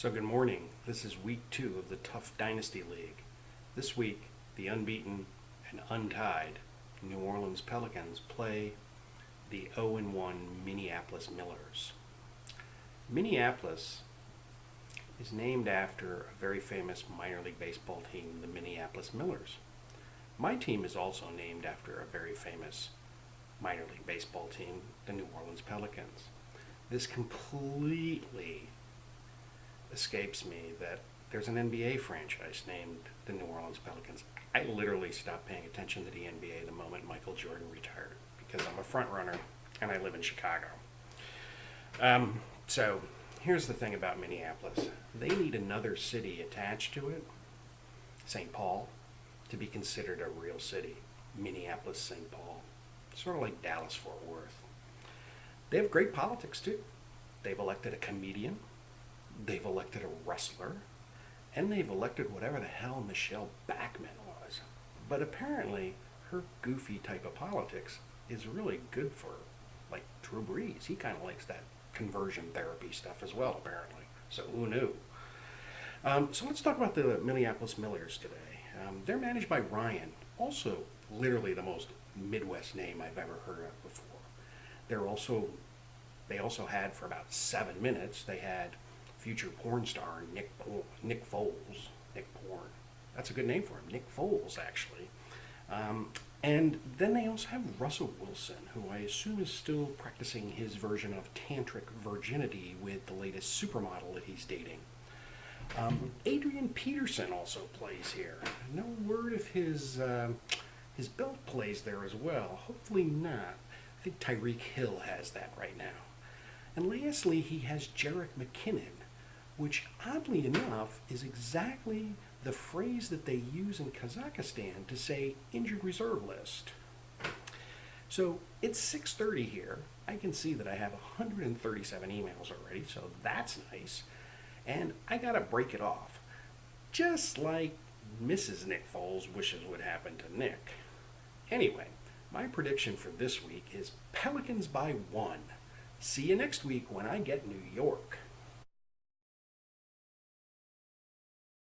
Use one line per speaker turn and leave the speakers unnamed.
So good morning. This is week 2 of the Tough Dynasty League. This week, the unbeaten and untied New Orleans Pelicans play the 0-1 Minneapolis Millers. Minneapolis is named after a very famous minor league baseball team, the Minneapolis Millers. My team is also named after a very famous minor league baseball team, the New Orleans Pelicans. This completely escapes me that there's an NBA franchise named the New Orleans Pelicans. I literally stopped paying attention to the NBA the moment Michael Jordan retired because I'm a front runner and I live in Chicago. So here's the thing about Minneapolis. They need another city attached to it, St. Paul, to be considered a real city. Minneapolis, St. Paul. Sort of like Dallas, Fort Worth. They have great politics too. They've elected a comedian. They've elected a wrestler, and they've elected whatever the hell Michelle Bachmann was. But apparently, her goofy type of politics is really good for, like, Drew Brees. He kind of likes that conversion therapy stuff as well, apparently. So who knew? So let's talk about the Minneapolis Millers today. They're managed by Ryan, also literally the most Midwest name I've ever heard of before. They also had for about 7 minutes, they had future porn star Nick Foles. Nick Porn. That's a good name for him. Nick Foles, actually. And then they also have Russell Wilson, who I assume is still practicing his version of tantric virginity with the latest supermodel that he's dating. Adrian Peterson also plays here. No word if his belt plays there as well. Hopefully not. I think Tyreek Hill has that right now. And lastly, he has Jerick McKinnon, which oddly enough is exactly the phrase that they use in Kazakhstan to say injured reserve list. So it's 6:30 here. I can see that I have 137 emails already, so that's nice. And I gotta break it off, just like Mrs. Nick Foles wishes would happen to Nick. Anyway, my prediction for this week is Pelicans by 1. See you next week when I get New York.